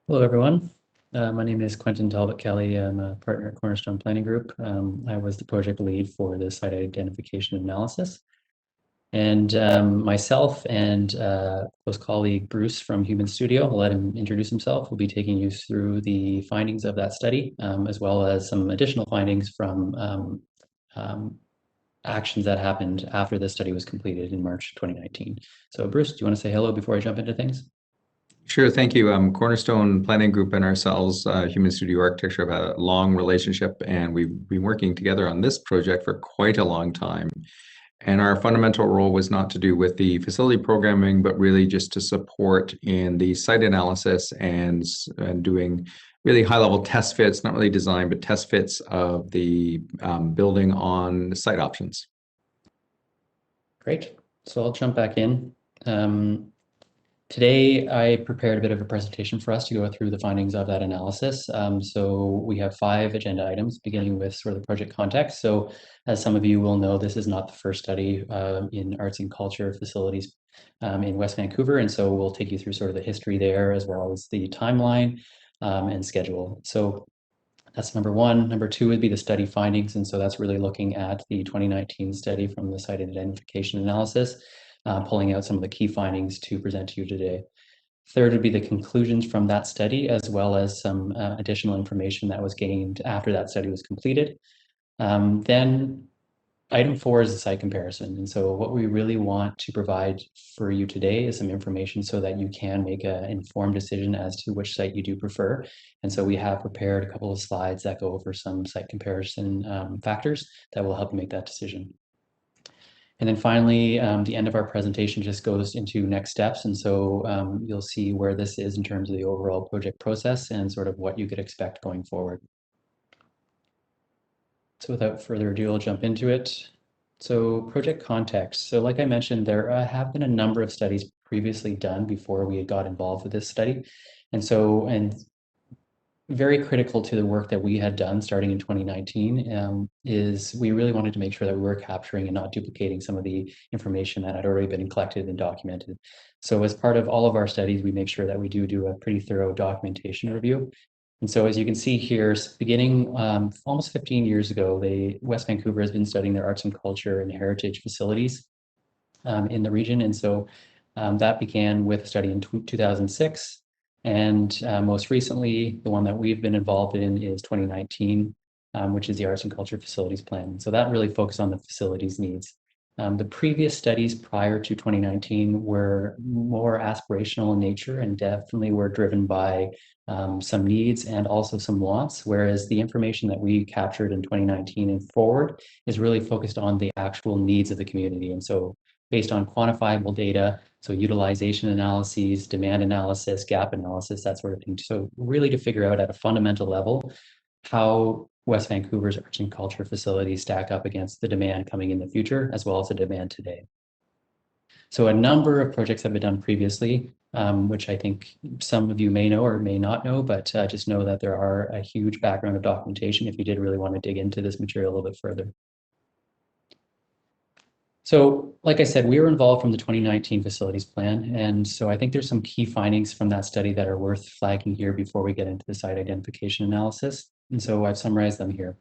Hello, everyone. My name is Quentin Talbot Kelly. I'm a partner at Cornerstone Planning Group. I was the project lead for the site identification analysis. And myself and close colleague Bruce from Human Studio, I'll let him introduce himself, will be taking you through the findings of that study, as well as some additional findings from actions that happened after the study was completed in March 2019. So Bruce, do you want to say hello before I jump into things? Sure, thank you. Cornerstone Planning Group and ourselves, Human Studio Architecture, have a long relationship, and we've been working together on this project for quite a long time. And our fundamental role was not to do with the facility programming, but really just to support in the site analysis and doing really high-level test fits, not really design, but test fits of the building on site options. Great. So I'll jump back in. Today, I prepared a bit of a presentation for us to go through the findings of that analysis. So we have 5 agenda items, beginning with sort of the project context. So as some of you will know, this is not the first study in arts and culture facilities in West Vancouver. And so we'll take you through sort of the history there, as well as the timeline and schedule. So that's number 1. Number 2 would be the study findings. And so that's really looking at the 2019 study from the site identification analysis, pulling out some of the key findings to present to you today. Third would be the conclusions from that study, as well as some additional information that was gained after that study was completed. Then item 4 is the site comparison. And so what we really want to provide for you today is some information so that you can make an informed decision as to which site you do prefer. And so we have prepared a couple of slides that go over some site comparison factors that will help you make that decision. And then finally, the end of our presentation just goes into next steps. And so you'll see where this is in terms of the overall project process and sort of what you could expect going forward. So without further ado, I'll jump into it. So project context. So like I mentioned, there have been a number of studies previously done before we got involved with this study. And very critical to the work that we had done starting in 2019 is we really wanted to make sure that we were capturing and not duplicating some of the information that had already been collected and documented. So as part of all of our studies, we make sure that we do a pretty thorough documentation review. And so as you can see here, beginning almost 15 years ago, West Vancouver has been studying their arts and culture and heritage facilities in the region. And so that began with a study in 2006. And most recently, the one that we've been involved in is 2019, which is the Arts and Culture Facilities Plan. So that really focused on the facilities needs. The previous studies prior to 2019 were more aspirational in nature and definitely were driven by some needs and also some wants, whereas the information that we captured in 2019 and forward is really focused on the actual needs of the community. And so based on quantifiable data, so utilization analyses, demand analysis, gap analysis, that sort of thing. So really to figure out at a fundamental level how West Vancouver's arts and culture facilities stack up against the demand coming in the future, as well as the demand today. So a number of projects have been done previously, which I think some of you may know or may not know, but just know that there are a huge background of documentation if you did really want to dig into this material a little bit further. So like I said, we were involved from the 2019 facilities plan. And so I think there's some key findings from that study that are worth flagging here before we get into the site identification analysis. And so I've summarized them here.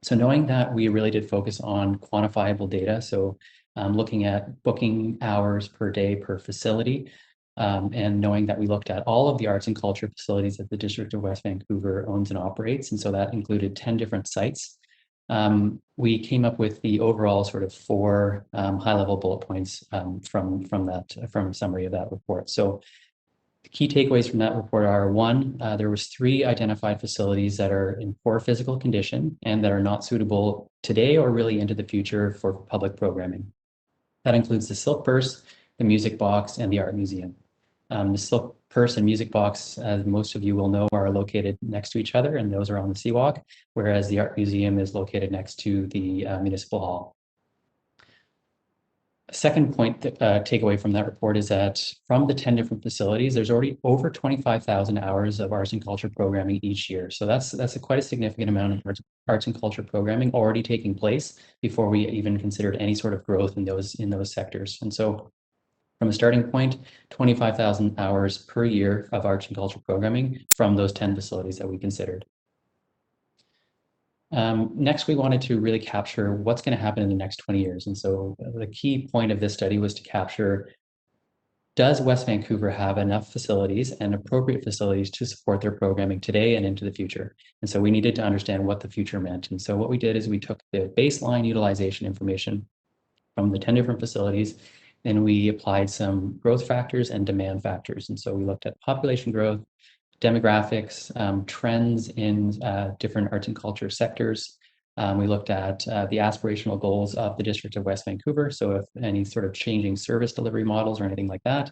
So knowing that we really did focus on quantifiable data, so looking at booking hours per day per facility, and knowing that we looked at all of the arts and culture facilities that the District of West Vancouver owns and operates, and so that included 10 different sites. We came up with the overall sort of 4 high-level bullet points from summary of that report. So the key takeaways from that report are: 1, there was 3 identified facilities that are in poor physical condition and that are not suitable today or really into the future for public programming. That includes the Silk Purse, the Music Box, and the Art Museum. The Silk Purse and Music Box, as most of you will know, are located next to each other, and those are on the Seawalk, whereas the Art Museum is located next to the Municipal Hall. A second point that takeaway from that report is that from the 10 different facilities, there's already over 25,000 hours of arts and culture programming each year. So that's quite a significant amount of arts and culture programming already taking place before we even considered any sort of growth in those sectors. And so from a starting point, 25,000 hours per year of arts and culture programming from those 10 facilities that we considered. Next, we wanted to really capture what's going to happen in the next 20 years. And so the key point of this study was to capture, does West Vancouver have enough facilities and appropriate facilities to support their programming today and into the future? And so we needed to understand what the future meant. And so what we did is we took the baseline utilization information from the 10 different facilities, and we applied some growth factors and demand factors. And so we looked at population growth, demographics, trends in different arts and culture sectors. We looked at the aspirational goals of the District of West Vancouver, so if any sort of changing service delivery models or anything like that.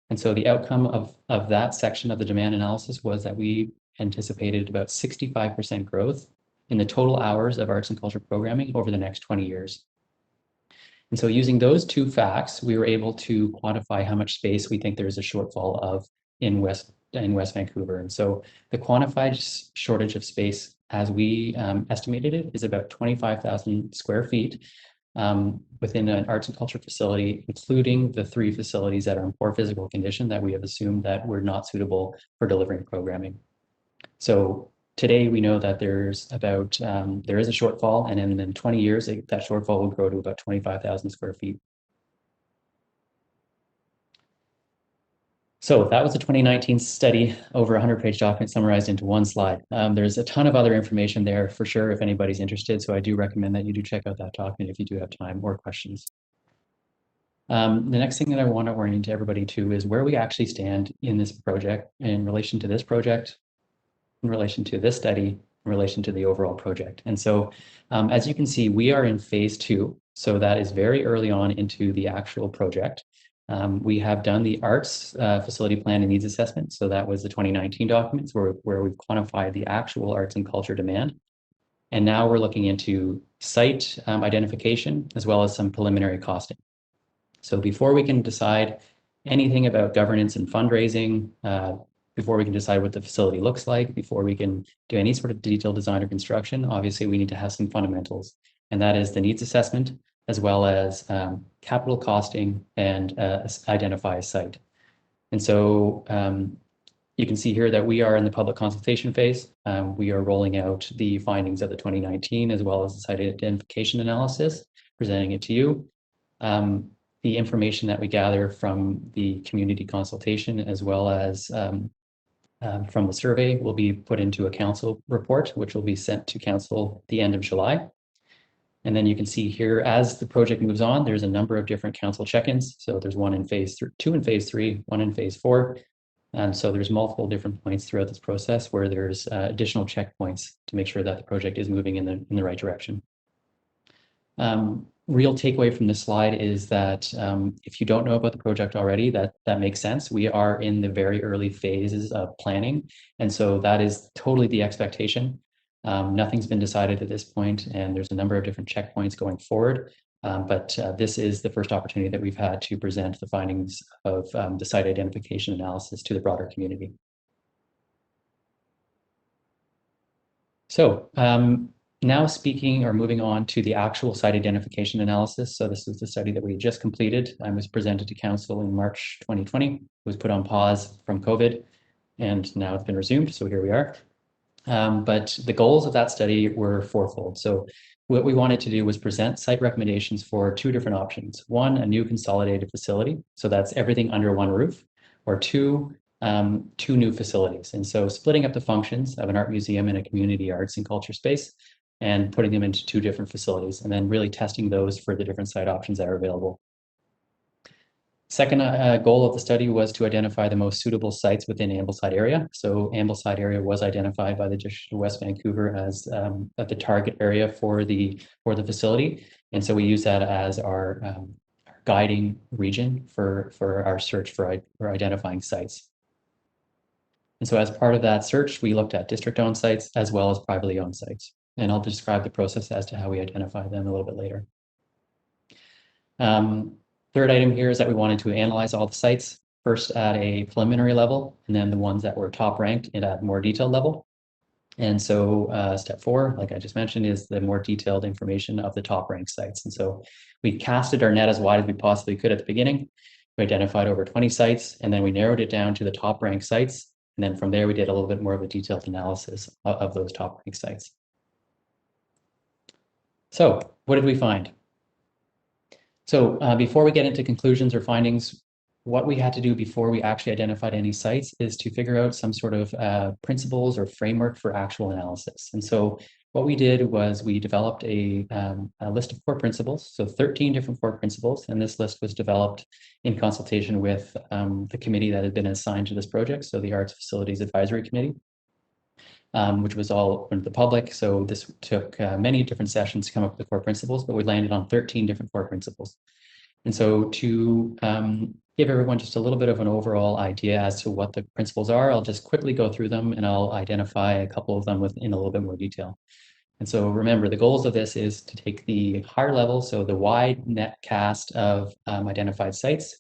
And so the outcome of that section of the demand analysis was that we anticipated about 65% growth in the total hours of arts and culture programming over the next 20 years. And so using those two facts, we were able to quantify how much space we think there is a shortfall of in West Vancouver. And so the quantified shortage of space, as we estimated it, is about 25,000 square feet within an arts and culture facility, including the 3 facilities that are in poor physical condition that we have assumed that were not suitable for delivering programming. So today we know that there is a shortfall, and in 20 years, that shortfall will grow to about 25,000 square feet. So that was a 2019 study, over a 100-page document summarized into one slide. There's a ton of other information there for sure if anybody's interested. So I do recommend that you do check out that document if you do have time or questions. The next thing that I want to orient everybody to is where we actually stand in this project, in relation to this project, in relation to this study, in relation to the overall project. And so as you can see, we are in phase 2. So that is very early on into the actual project. We have done the arts facility plan and needs assessment. So that was the 2019 documents where we've quantified the actual arts and culture demand. And now we're looking into site identification as well as some preliminary costing. So before we can decide anything about governance and fundraising, before we can decide what the facility looks like, before we can do any sort of detailed design or construction, obviously we need to have some fundamentals. And that is the needs assessment, as well as capital costing and identify a site. And so you can see here that we are in the public consultation phase. We are rolling out the findings of the 2019 as well as the site identification analysis, presenting it to you. The information that we gather from the community consultation as well as from the survey will be put into a council report, which will be sent to council the end of July. And then you can see here, as the project moves on, there's a number of different council check-ins. So there's one in phase 2 in phase 3, one in phase 4. And so there's multiple different points throughout this process where there's additional checkpoints to make sure that the project is moving in the right direction. Real takeaway from this slide is that if you don't know about the project already, that makes sense. We are in the very early phases of planning. And so that is totally the expectation. Nothing's been decided at this point, and there's a number of different checkpoints going forward. But this is the first opportunity that we've had to present the findings of the site identification analysis to the broader community. So now speaking or moving on to the actual site identification analysis. So this is the study that we just completed and was presented to council in March 2020. It was put on pause from COVID, and now it's been resumed. So here we are. But the goals of that study were fourfold. So what we wanted to do was present site recommendations for 2 different options. 1, a new consolidated facility. So that's everything under one roof, or 2, 2 new facilities. And so splitting up the functions of an art museum and a community arts and culture space and putting them into 2 different facilities, and then really testing those for the different site options that are available. Second goal of the study was to identify the most suitable sites within Ambleside area. So Ambleside area was identified by the District of West Vancouver as the target area for the facility, and so we use that as our guiding region for our search for identifying sites. And so as part of that search, we looked at district-owned sites as well as privately owned sites. And I'll describe the process as to how we identify them a little bit later. Third item here is that we wanted to analyze all the sites, first at a preliminary level, and then the ones that were top ranked at a more detailed level. And so step 4, like I just mentioned, is the more detailed information of the top ranked sites. And so we casted our net as wide as we possibly could at the beginning. We identified over 20 sites, and then we narrowed it down to the top ranked sites. And then from there, we did a little bit more of a detailed analysis of those top ranked sites. So what did we find? So before we get into conclusions or findings, what we had to do before we actually identified any sites is to figure out some sort of principles or framework for actual analysis. And so what we did was we developed a list of core principles, so 13 different core principles, and this list was developed in consultation with the committee that had been assigned to this project, so the Arts Facilities Advisory Committee. Which was all open to the public. So this took many different sessions to come up with the core principles, but we landed on 13 different core principles. And so to give everyone just a little bit of an overall idea as to what the principles are, I'll just quickly go through them and I'll identify a couple of them in a little bit more detail. And so remember, the goals of this is to take the higher level, so the wide net cast of identified sites,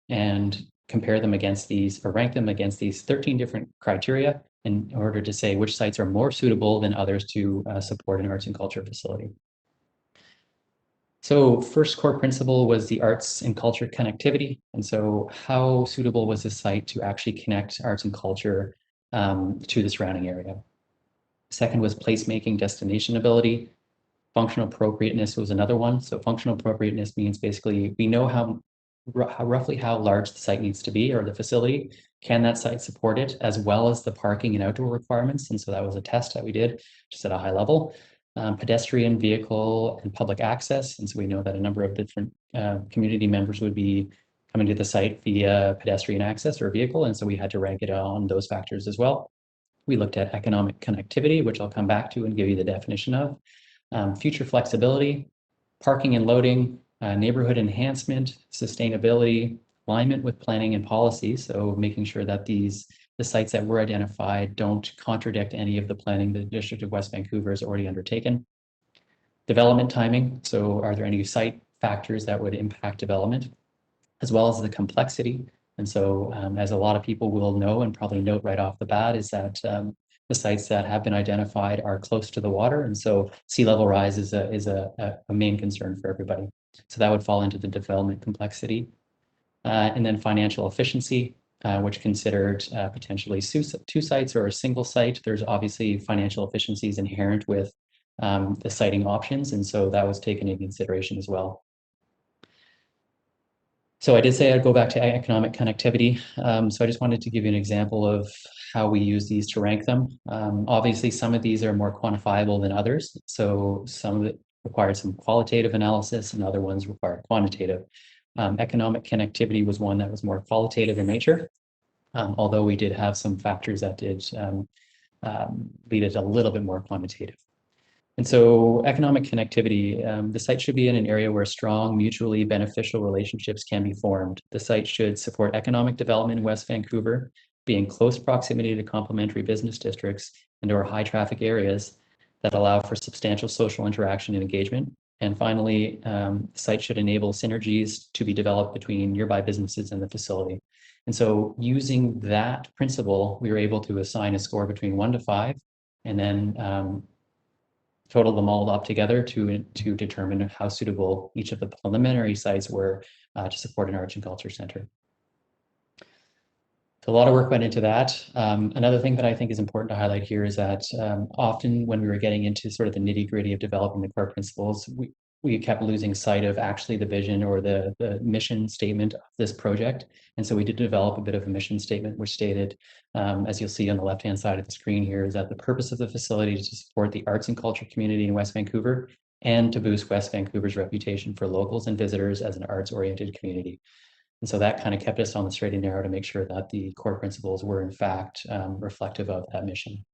and compare them against these, or rank them against these 13 different criteria in order to say which sites are more suitable than others to support an arts and culture facility. So first core principle was the arts and culture connectivity. And so how suitable was this site to actually connect arts and culture to the surrounding area? Second was placemaking destination ability. Functional appropriateness was another one. So functional appropriateness means basically we know roughly how large the site needs to be, or the facility. Can that site support it, as well as the parking and outdoor requirements? And so that was a test that we did just at a high level. Pedestrian, vehicle, and public access. And so we know that a number of different community members would be coming to the site via pedestrian access or vehicle. And so we had to rank it on those factors as well. We looked at economic connectivity, which I'll come back to and give you the definition of. Future flexibility, parking and loading, neighborhood enhancement, sustainability, alignment with planning and policy. So making sure that the sites that were identified don't contradict any of the planning the District of West Vancouver has already undertaken. Development timing. So are there any site factors that would impact development, as well as the complexity? And so as a lot of people will know and probably note right off the bat is that the sites that have been identified are close to the water. And so sea level rise is a main concern for everybody. So that would fall into the development complexity. And then financial efficiency, which considered potentially two sites or a single site. There's obviously financial efficiencies inherent with the siting options. And so that was taken into consideration as well. So I did say I'd go back to economic connectivity. So I just wanted to give you an example of how we use these to rank them. Obviously, some of these are more quantifiable than others. So some of it required some qualitative analysis and other ones required quantitative. Economic connectivity was one that was more qualitative in nature, although we did have some factors that did lead it a little bit more quantitative. And so economic connectivity, the site should be in an area where strong, mutually beneficial relationships can be formed. The site should support economic development in West Vancouver, be in close proximity to complementary business districts and or high traffic areas that allow for substantial social interaction and engagement. And finally, the site should enable synergies to be developed between nearby businesses and the facility. And so using that principle, we were able to assign a score between 1 to 5, and then total them all up together to determine how suitable each of the preliminary sites were to support an arts and culture center. So a lot of work went into that. Another thing that I think is important to highlight here is that often when we were getting into sort of the nitty-gritty of developing the core principles, we kept losing sight of actually the vision or the mission statement of this project. And so we did develop a bit of a mission statement, which stated, as you'll see on the left-hand side of the screen here, is that the purpose of the facility is to support the arts and culture community in West Vancouver and to boost West Vancouver's reputation for locals and visitors as an arts-oriented community. And so that kind of kept us on the straight and narrow to make sure that the core principles were in fact reflective of that mission.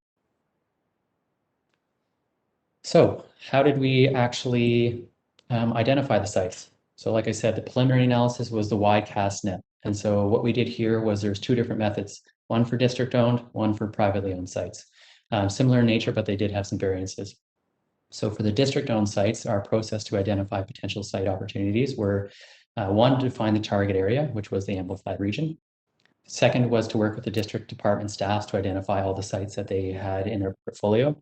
So how did we actually identify the sites? So like I said, the preliminary analysis was the wide cast net. And so what we did here was there's two different methods, one for district owned, one for privately owned sites. Similar in nature, but they did have some variances. So for the district owned sites, our process to identify potential site opportunities were one, to define the target area, which was the amplified region. Second was to work with the district department staffs to identify all the sites that they had in their portfolio.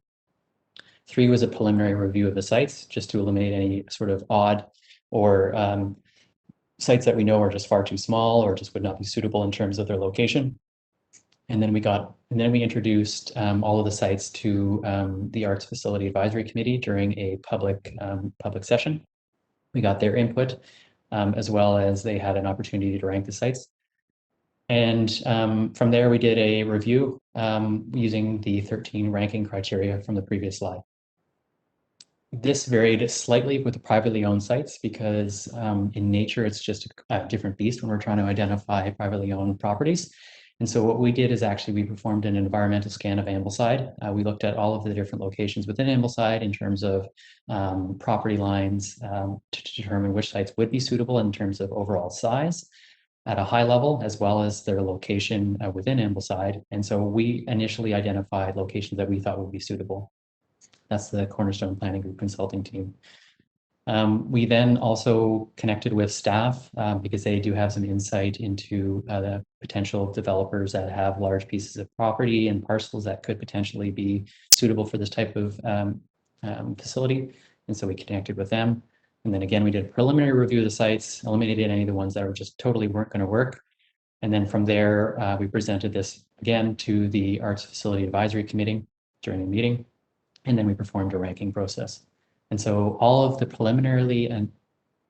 3 was a preliminary review of the sites, just to eliminate any sort of odd or sites that we know are just far too small or just would not be suitable in terms of their location. And then we introduced all of the sites to the Arts Facility Advisory Committee during a public session. We got their input, as well as they had an opportunity to rank the sites. And from there, we did a review using the 13 ranking criteria from the previous slide. This varied slightly with the privately owned sites because in nature, it's just a different beast when we're trying to identify privately owned properties. And so what we did is actually we performed an environmental scan of Ambleside. We looked at all of the different locations within Ambleside in terms of property lines to determine which sites would be suitable in terms of overall size at a high level, as well as their location within Ambleside. And so we initially identified locations that we thought would be suitable. That's the Cornerstone Planning Group consulting team. We then also connected with staff because they do have some insight into the potential developers that have large pieces of property and parcels that could potentially be suitable for this type of facility. And so we connected with them. And then again, we did a preliminary review of the sites, eliminated any of the ones that were just totally weren't going to work. And then from there, we presented this again to the Arts Facility Advisory Committee during a meeting. And then we performed a ranking process. And so all of the preliminarily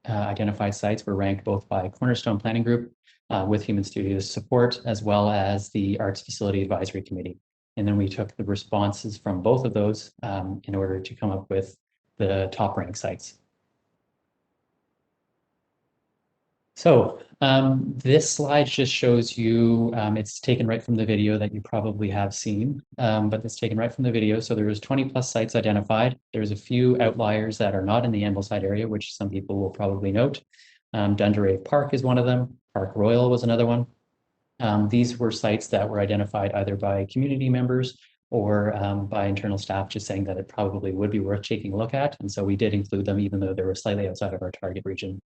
identified sites were ranked both by Cornerstone Planning Group with Human Studios support, as well as the Arts Facility Advisory Committee. And then we took the responses from both of those in order to come up with the top ranked sites. So this slide just shows you, it's taken right from the video that you probably have seen, but it's taken right from the video. So there was 20 plus sites identified. There's a few outliers that are not in the Ambleside area, which some people will probably note. Dunderave Park is one of them. Park Royal was another one. These were sites that were identified either by community members or by internal staff just saying that it probably would be worth taking a look at. And so we did include them even though they were slightly outside of our target region.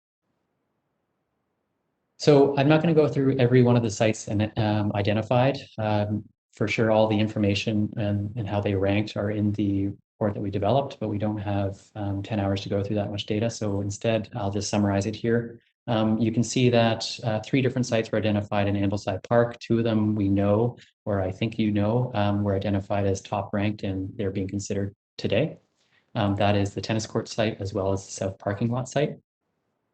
So I'm not going to go through every one of the sites and identified. For sure, all the information and how they ranked are in the report that we developed, but we don't have 10 hours to go through that much data. So instead, I'll just summarize it here. You can see that 3 different sites were identified in Ambleside Park. 2 of them we know, or I think you know, were identified as top ranked and they're being considered today. That is the tennis court site as well as the south parking lot site.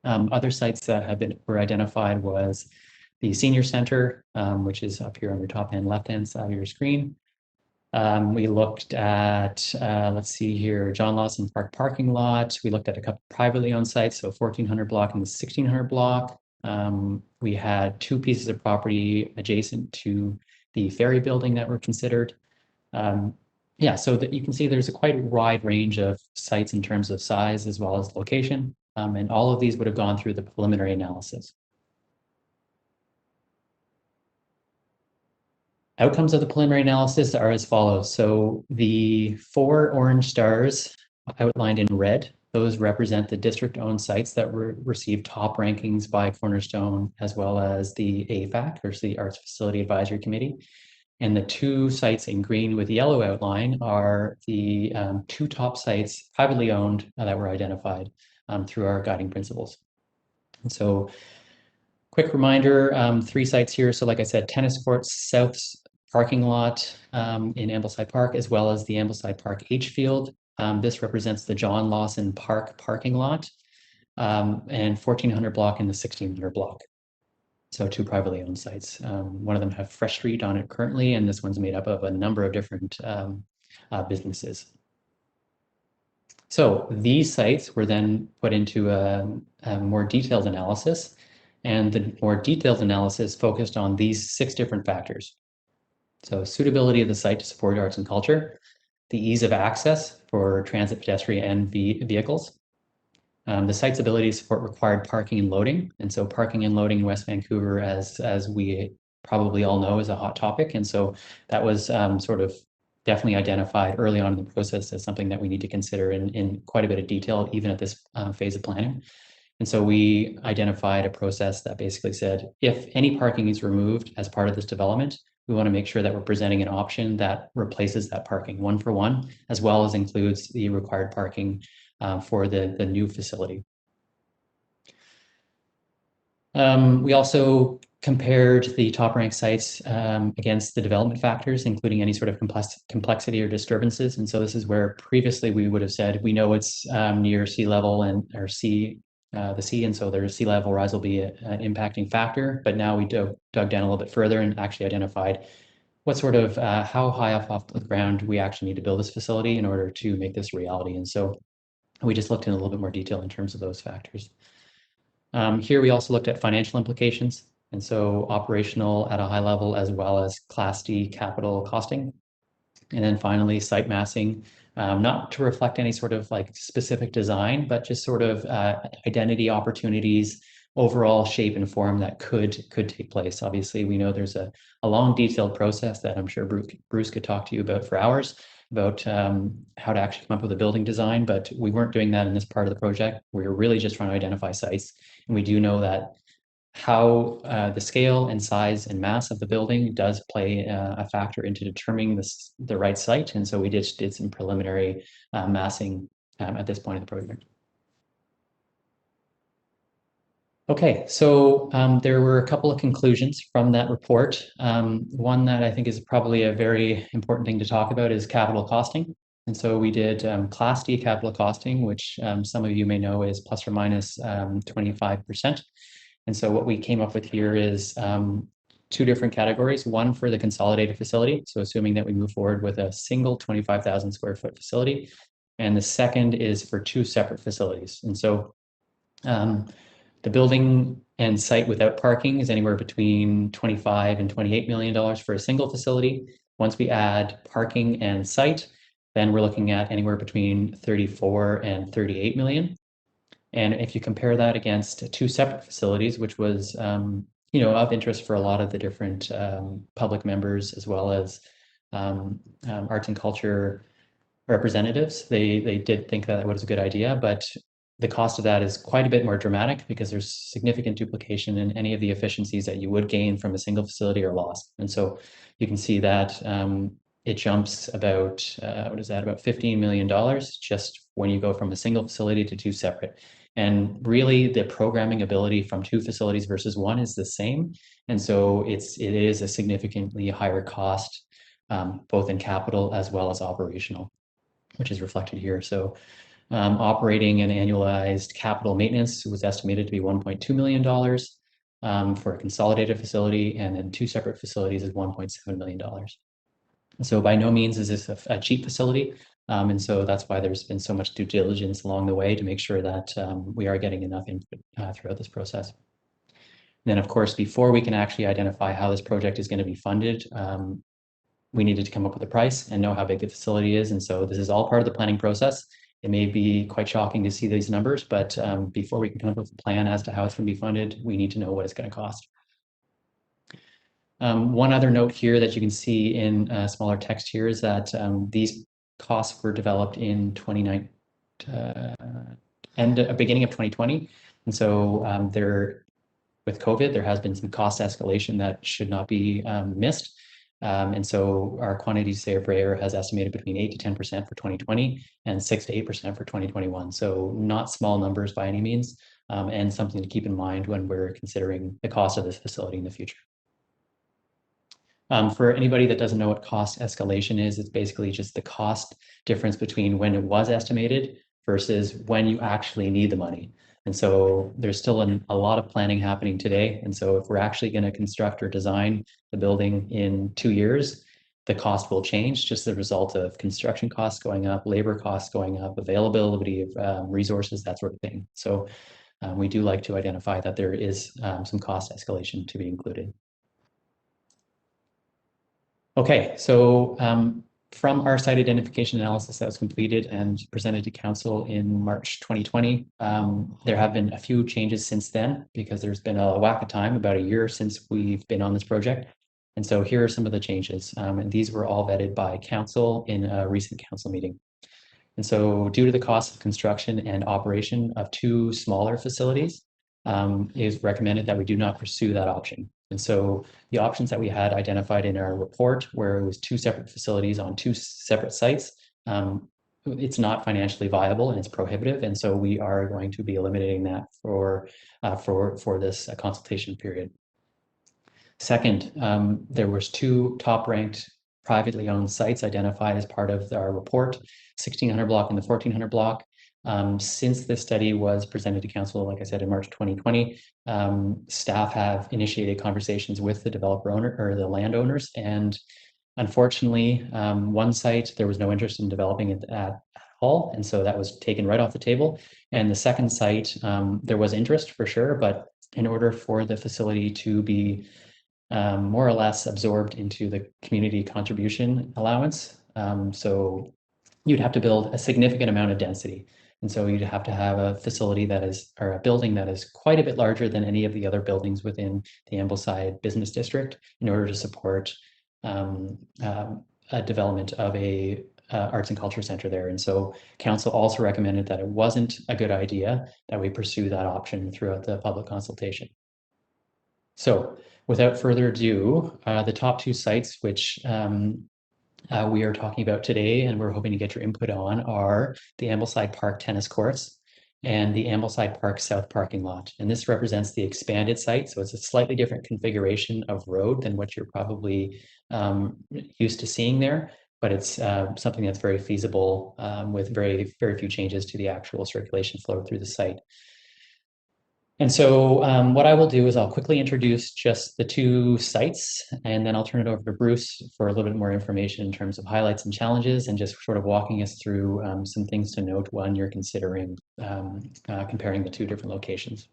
Other sites that were identified was the senior center, which is up here on your top and left-hand side of your screen. We looked at, let's see here, John Lawson Park parking lot. We looked at a couple privately owned sites, so 1400 block and the 1600 block. We had 2 pieces of property adjacent to the ferry building that were considered. Yeah, so that you can see there's a quite wide range of sites in terms of size as well as location. And all of these would have gone through the preliminary analysis. Outcomes of the preliminary analysis are as follows. So the 4 orange stars outlined in red, those represent the district-owned sites that received top rankings by Cornerstone, as well as the AFAC, or the Arts Facility Advisory Committee. And the 2 sites in green with yellow outline are the 2 top sites privately owned that were identified through our guiding principles. And so quick reminder, 3 sites here. So like I said, tennis courts, south parking lot in Ambleside Park, as well as the Ambleside Park H field. This represents the John Lawson Park parking lot and 1400 block and the 1600 block. So 2 privately owned sites. One of them have Fresh Street on it currently, and this one's made up of a number of different businesses. So these sites were then put into a more detailed analysis, and the more detailed analysis focused on these 6 different factors. So suitability of the site to support arts and culture, the ease of access for transit, pedestrian, and vehicles, the site's ability to support required parking and loading. And so parking and loading in West Vancouver, as we probably all know, is a hot topic. And so that was sort of definitely identified early on in the process as something that we need to consider in quite a bit of detail, even at this phase of planning. And so we identified a process that basically said, if any parking is removed as part of this development, we want to make sure that we're presenting an option that replaces that parking 1-for-1, as well as includes the required parking for the new facility. We also compared the top ranked sites against the development factors, including any sort of complexity or disturbances. And so this is where previously we would have said, we know it's near sea level and or the sea, and so their sea level rise will be an impacting factor. But now we dug down a little bit further and actually identified what sort of how high up off the ground we actually need to build this facility in order to make this a reality. And so we just looked in a little bit more detail in terms of those factors. Here we also looked at financial implications, and so operational at a high level as well as Class D capital costing. And then finally, site massing, not to reflect any sort of like specific design, but just sort of identity opportunities, overall shape and form that could take place. Obviously, we know there's a long detailed process that I'm sure Bruce could talk to you about for hours about how to actually come up with a building design, but we weren't doing that in this part of the project. We were really just trying to identify sites. And we do know that how the scale and size and mass of the building does play a factor into determining the right site. And so we did some preliminary massing at this point in the project. Okay, so there were a couple of conclusions from that report. One that I think is probably a very important thing to talk about is capital costing. And so we did Class D capital costing, which some of you may know is plus or minus 25%. And so what we came up with here is two different categories, one for the consolidated facility. So assuming that we move forward with a single 25,000 square foot facility. And the second is for two separate facilities. And so the building and site without parking is anywhere between $25 and $28 million for a single facility. Once we add parking and site, then we're looking at anywhere between 34 and 38 million. And if you compare that against two separate facilities, which was of interest for a lot of the different public members as well as arts and culture representatives, they did think that was a good idea, but the cost of that is quite a bit more dramatic because there's significant duplication in any of the efficiencies that you would gain from a single facility are lost. And so you can see that it jumps about, about $15 million just when you go from a single facility to two separate. And really the programming ability from two facilities versus one is the same. And so it is a significantly higher cost, both in capital as well as operational, which is reflected here. So operating and annualized capital maintenance was estimated to be $1.2 million for a consolidated facility, and then two separate facilities is $1.7 million. So by no means is this a cheap facility. And so that's why there's been so much due diligence along the way to make sure that we are getting enough input throughout this process. And then, of course, before we can actually identify how this project is going to be funded, we needed to come up with a price and know how big the facility is. And so this is all part of the planning process. It may be quite shocking to see these numbers, but before we can come up with a plan as to how it's going to be funded, we need to know what it's going to cost. One other note here that you can see in smaller text here is that these costs were developed in beginning of 2020. And so with COVID, there has been some cost escalation that should not be missed. And so our quantity sale per acre has estimated between 8 to 10% for 2020 and 6 to 8% for 2021. So not small numbers by any means, and something to keep in mind when we're considering the cost of this facility in the future. For anybody that doesn't know what cost escalation is, it's basically just the cost difference between when it was estimated versus when you actually need the money. And so there's still a lot of planning happening today. And so if we're actually going to construct or design the building in 2 years, the cost will change just as a result of construction costs going up, labor costs going up, availability of resources, that sort of thing. So we do like to identify that there is some cost escalation to be included. Okay, so from our site identification analysis that was completed and presented to council in March 2020, there have been a few changes since then because there's been a whack of time, about a year since we've been on this project. And so here are some of the changes, and these were all vetted by council in a recent council meeting. And so due to the cost of construction and operation of two smaller facilities, it is recommended that we do not pursue that option. And so the options that we had identified in our report, where it was two separate facilities on two separate sites, it's not financially viable and it's prohibitive. And so we are going to be eliminating that for this consultation period. Second, there was two top-ranked privately owned sites identified as part of our report, 1600 block and the 1400 block. Since this study was presented to council, like I said, in March 2020, staff have initiated conversations with the developer owner or the landowners. And unfortunately, one site, there was no interest in developing it at all. And so that was taken right off the table. And the second site, there was interest for sure, but in order for the facility to be more or less absorbed into the community contribution allowance. So you'd have to build a significant amount of density. And so you'd have to have a facility that is, or a building that is quite a bit larger than any of the other buildings within the Ambleside Business District in order to support a development of a arts and culture center there. And so council also recommended that it wasn't a good idea that we pursue that option throughout the public consultation. So without further ado, the top two sites, which we are talking about today and we're hoping to get your input on, are the Ambleside Park tennis courts and the Ambleside Park South parking lot. And this represents the expanded site. So it's a slightly different configuration of road than what you're probably used to seeing there, but it's something that's very feasible with very, very few changes to the actual circulation flow through the site. And so what I will do is I'll quickly introduce just the two sites, and then I'll turn it over to Bruce for a little bit more information in terms of highlights and challenges, and just sort of walking us through some things to note when you're considering comparing the two different locations.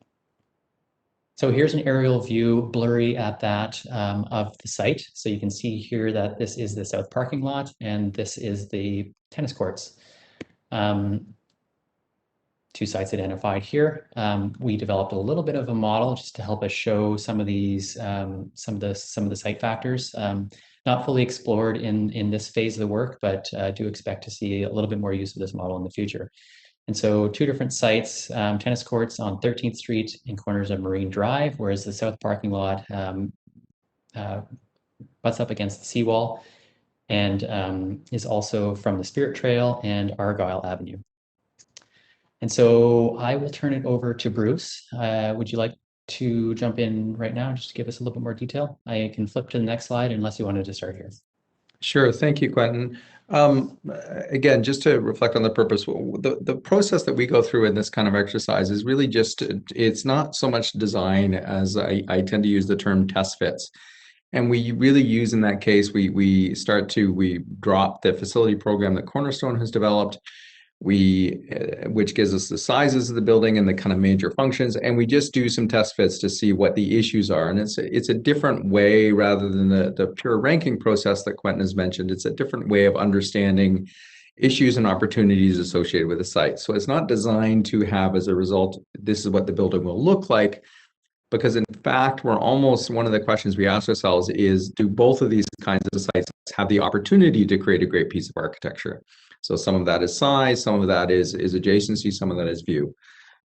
So here's an aerial view, blurry at that, of the site. So you can see here that this is the south parking lot, and this is the tennis courts. Two sites identified here. We developed a little bit of a model just to help us show some of these, some of the site factors. Not fully explored in this phase of the work, but do expect to see a little bit more use of this model in the future. And so two different sites, tennis courts on 13th Street in corners of Marine Drive, whereas the south parking lot butts up against the seawall and is also from the Spirit Trail and Argyle Avenue. And so I will turn it over to Bruce. Would you like to jump in right now just to give us a little bit more detail? I can flip to the next slide unless you wanted to start here. Sure. Thank you, Quentin. Again, just to reflect on the purpose, the process that we go through in this kind of exercise is really just, it's not so much design as I tend to use the term test fits. And we really use in that case, we drop the facility program that Cornerstone has developed, which gives us the sizes of the building and the kind of major functions, and we just do some test fits to see what the issues are. And it's a different way rather than the pure ranking process that Quentin has mentioned. It's a different way of understanding issues and opportunities associated with the site. So it's not designed to have as a result, this is what the building will look like, because in fact, one of the questions we ask ourselves is, do both of these kinds of sites have the opportunity to create a great piece of architecture? So some of that is size, some of that is adjacency, some of that is view.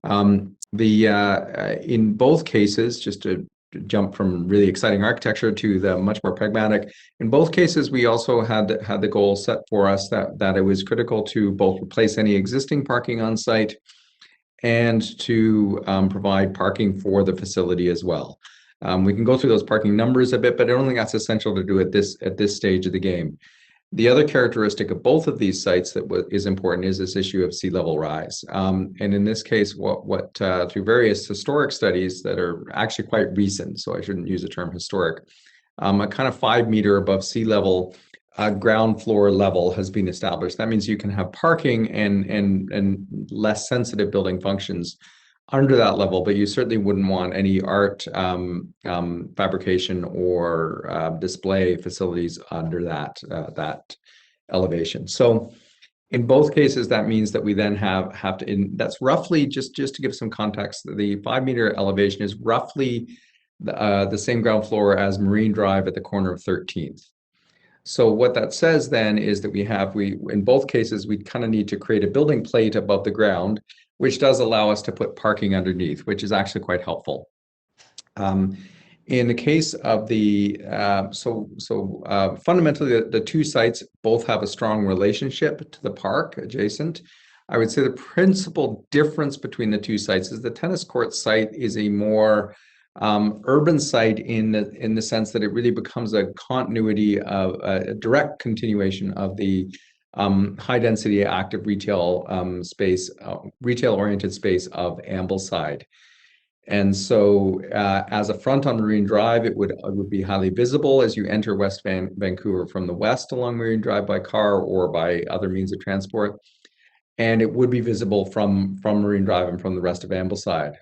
In both cases, just to jump from really exciting architecture to the much more pragmatic, in both cases, we also had the goal set for us that it was critical to both replace any existing parking on site and to provide parking for the facility as well. We can go through those parking numbers a bit, but I don't think that's essential to do at this stage of the game. The other characteristic of both of these sites that is important is this issue of sea level rise. And in this case, through various historic studies that are actually quite recent, so I shouldn't use the term historic, a kind of 5 meter above sea level ground floor level has been established. That means you can have parking and less sensitive building functions under that level, but you certainly wouldn't want any art fabrication or display facilities under that elevation. So in both cases, that means that we then have to, that's roughly, just to give some context, the 5 meter elevation is roughly the same ground floor as Marine Drive at the corner of 13th. So what that says then is that in both cases, we kind of need to create a building plate above the ground, which does allow us to put parking underneath, which is actually quite helpful. In the case of fundamentally, the two sites both have a strong relationship to the park adjacent. I would say the principal difference between the two sites is the tennis court site is a more urban site in the sense that it really becomes a continuity of a direct continuation of the high density active retail space, retail oriented space of Ambleside. And so, as a front on Marine Drive, it would be highly visible as you enter West Vancouver from the west along Marine Drive by car or by other means of transport, and it would be visible from Marine Drive and from the rest of Ambleside.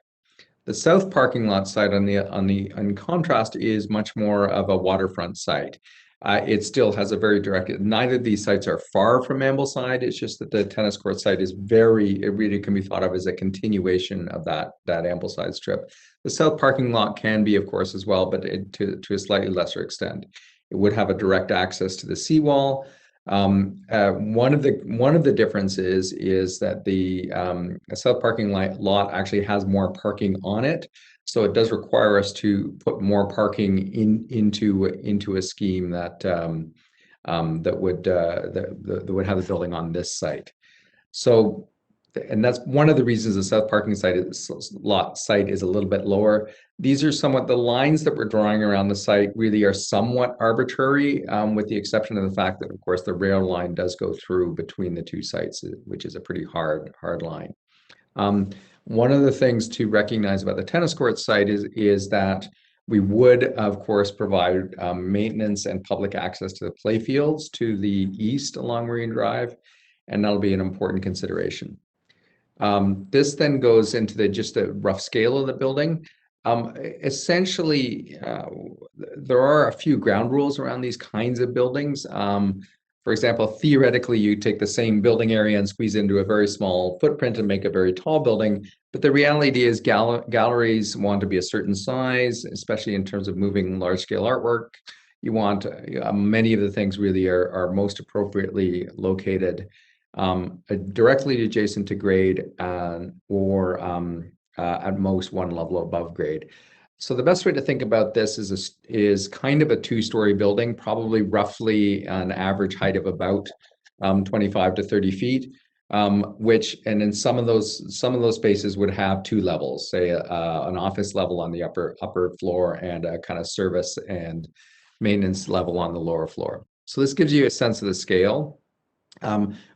The south parking lot site in contrast is much more of a waterfront site. It still has a very direct, neither of these sites are far from Ambleside. It's just that the tennis court site is it really can be thought of as a continuation of that Ambleside strip. The south parking lot can be, of course, as well, but to a slightly lesser extent. It would have a direct access to the seawall. One of the differences is that the south parking lot actually has more parking on it, so it does require us to put more parking into a scheme that would have the building on this site. So, and that's one of the reasons the south parking lot site is a little bit lower. These are somewhat the lines that we're drawing around the site really are somewhat arbitrary, with the exception of the fact that, of course, the rail line does go through between the two sites, which is a pretty hard line. One of the things to recognize about the tennis court site is that we would, of course, provide maintenance and public access to the playfields to the east along Marine Drive, and that'll be an important consideration. This then goes into just the rough scale of the building. Essentially, there are a few ground rules around these kinds of buildings. For example, theoretically, you take the same building area and squeeze into a very small footprint and make a very tall building. But the reality is galleries want to be a certain size, especially in terms of moving large-scale artwork. You want many of the things really are most appropriately located directly adjacent to grade or at most one level above grade. So the best way to think about this is kind of a two-story building, probably roughly an average height of about 25 to 30 feet, and in some of those spaces would have two levels, say an office level on the upper floor and a kind of service and maintenance level on the lower floor. So this gives you a sense of the scale.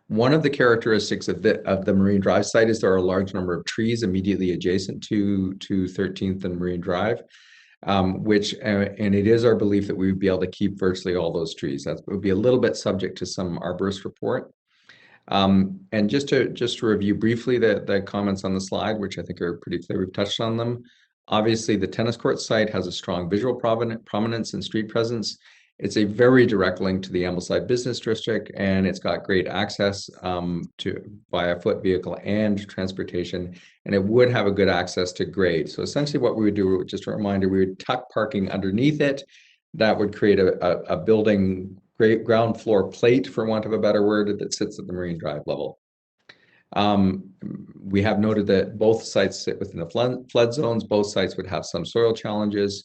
One of the characteristics of the Marine Drive site is there are a large number of trees immediately adjacent to 13th and Marine Drive, and it is our belief that we would be able to keep virtually all those trees. That would be a little bit subject to some arborist report. And just to review briefly the comments on the slide, which I think are pretty clear, we've touched on them. Obviously, the tennis court site has a strong visual prominence and street presence. It's a very direct link to the Ambleside Business District, and it's got great access by a foot vehicle and transportation, and it would have a good access to grade. So essentially what we would do, just a reminder, we would tuck parking underneath it. That would create a building ground floor plate, for want of a better word, that sits at the Marine Drive level. We have noted that both sites sit within the flood zones. Both sites would have some soil challenges.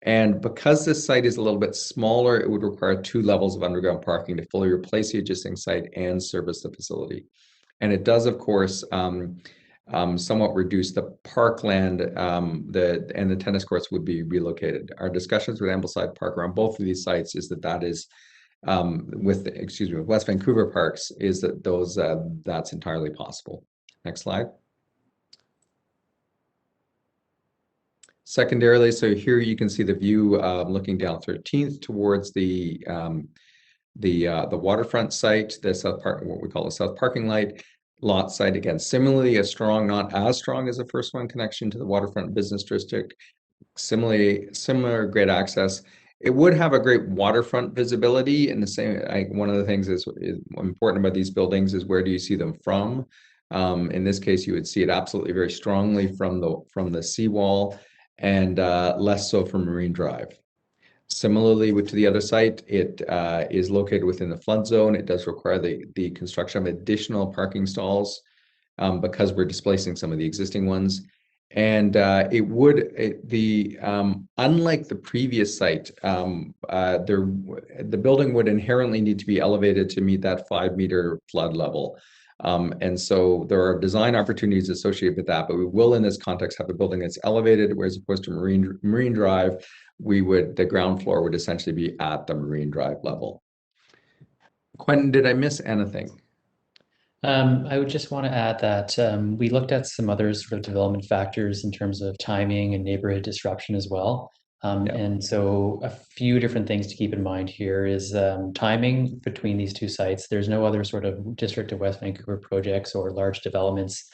And because this site is a little bit smaller, it would require two levels of underground parking to fully replace the existing site and service the facility. And it does, of course, somewhat reduce the parkland, and the tennis courts would be relocated. Our discussions with Ambleside Park around both of these sites is that is with West Vancouver Parks is that that's entirely possible. Next slide. Secondarily, so here you can see the view looking down 13th towards the waterfront site, the south park, what we call the south parking lot site. Again, similarly, not as strong as the first one, connection to the waterfront business district. Similar great access. It would have a great waterfront visibility. In the same, one of the things is important about these buildings is where do you see them from? In this case, you would see it absolutely very strongly from the seawall, and less so from Marine Drive. Similarly, to the other site, it is located within the flood zone. It does require the construction of additional parking stalls because we're displacing some of the existing ones. And unlike the previous site, the building would inherently need to be elevated to meet that 5 meter flood level. And so there are design opportunities associated with that, but we will in this context have a building that's elevated, whereas opposed to Marine Drive, the ground floor would essentially be at the Marine Drive level. Quentin, did I miss anything? I would just want to add that we looked at some other sort of development factors in terms of timing and neighborhood disruption as well. Yeah. And so a few different things to keep in mind here is timing between these two sites. There's no other sort of District of West Vancouver projects or large developments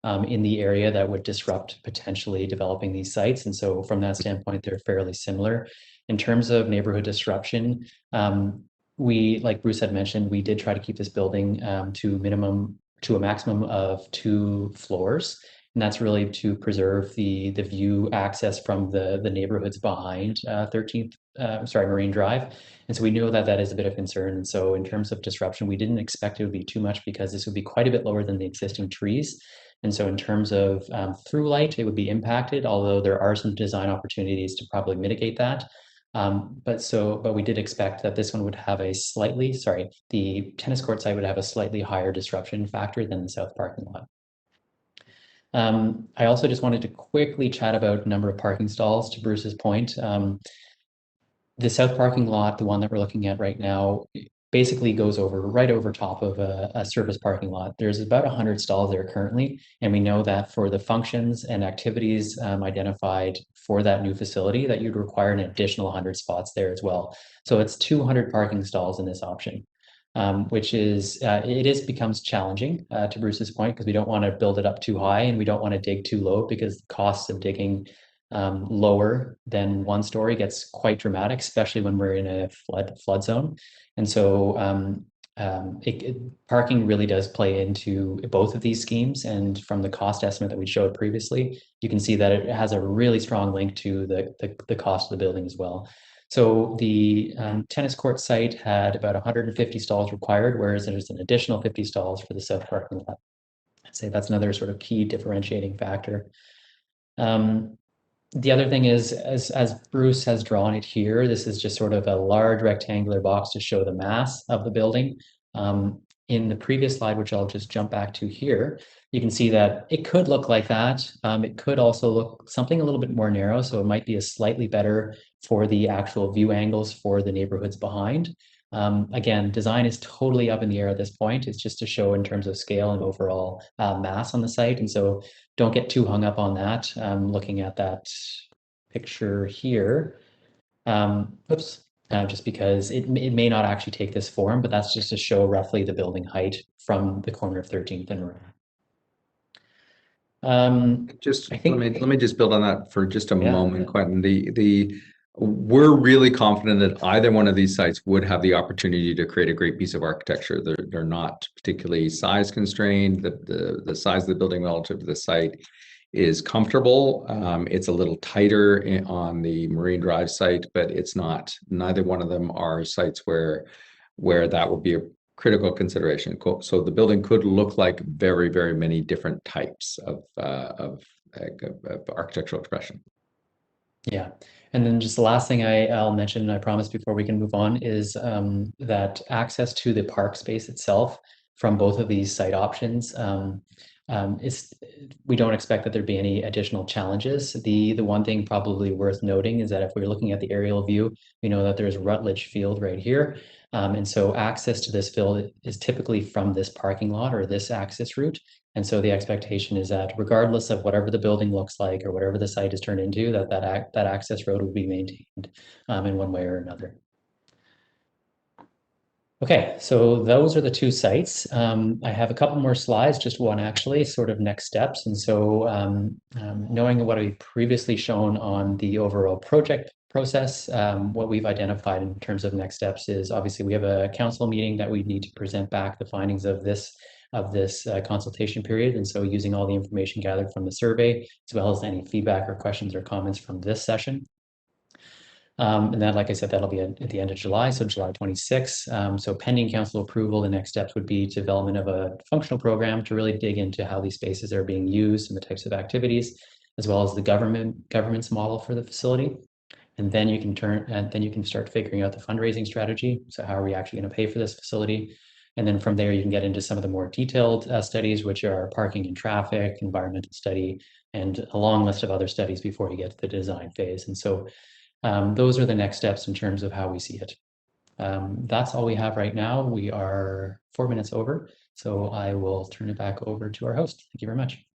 in the area that would disrupt potentially developing these sites. And so from that standpoint, they're fairly similar. In terms of neighborhood disruption, like Bruce had mentioned, we did try to keep this building to a maximum of 2 floors. And that's really to preserve the view access from the neighborhoods behind 13th, Marine Drive. And so we know that that is a bit of concern. And so in terms of disruption, we didn't expect it would be too much because this would be quite a bit lower than the existing trees. And so in terms of through light, it would be impacted, although there are some design opportunities to probably mitigate that. But we did expect that this one would have the tennis court site would have a slightly higher disruption factor than the south parking lot. I also just wanted to quickly chat about number of parking stalls to Bruce's point. The south parking lot, the one that we're looking at right now, basically goes right over top of a surface parking lot. There's about 100 stalls there currently, and we know that for the functions and activities identified for that new facility, that you'd require an additional 100 spots there as well. So it's 200 parking stalls in this option, which becomes challenging to Bruce's point, because we don't want to build it up too high and we don't want to dig too low, because the costs of digging lower than 1 story gets quite dramatic, especially when we're in a flood zone. And so parking really does play into both of these schemes. And from the cost estimate that we showed previously, you can see that it has a really strong link to the cost of the building as well. So the tennis court site had about 150 stalls required, whereas there's an additional 50 stalls for the south parking lot. I'd say that's another sort of key differentiating factor. The other thing is, as Bruce has drawn it here, this is just sort of a large rectangular box to show the mass of the building. In the previous slide, which I'll just jump back to here, you can see that it could look like that. It could also look something a little bit more narrow, so it might be a slightly better for the actual view angles for the neighborhoods behind. Again, design is totally up in the air at this point. It's just to show in terms of scale and overall mass on the site. And so don't get too hung up on that. Looking at that picture here, just because it may not actually take this form, but that's just to show roughly the building height from the corner of 13th and Marine. Let me just build on that for just a moment, Quentin. We're really confident that either one of these sites would have the opportunity to create a great piece of architecture. They're not particularly size constrained. The size of the building relative to the site is comfortable. It's a little tighter on the Marine Drive site, but it's not. Neither one of them are sites where that would be a critical consideration. So the building could look like very, very many different types of architectural expression. Yeah. And then just the last thing I'll mention, and I promise before we can move on, is that access to the park space itself from both of these site options, we don't expect that there'd be any additional challenges. The one thing probably worth noting is that if we're looking at the aerial view, we know that there's Rutledge Field right here. And so access to this field is typically from this parking lot or this access route. And so the expectation is that regardless of whatever the building looks like or whatever the site is turned into, that access road will be maintained in one way or another. Okay, so those are the 2 sites. I have a couple more slides, just one actually, sort of next steps. And so knowing what I've previously shown on the overall project process, what we've identified in terms of next steps is obviously we have a council meeting that we need to present back the findings of this consultation period. And so using all the information gathered from the survey, as well as any feedback or questions or comments from this session. And then, like I said, that'll be at the end of July, so July 26th. So pending council approval, the next steps would be development of a functional program to really dig into how these spaces are being used and the types of activities, as well as the government's model for the facility. And then you can start figuring out the fundraising strategy. So how are we actually going to pay for this facility? And then from there, you can get into some of the more detailed studies, which are parking and traffic, environmental study, and a long list of other studies before you get to the design phase. And so those are the next steps in terms of how we see it. That's all we have right now. We are 4 minutes over, so I will turn it back over to our host. Thank you very much.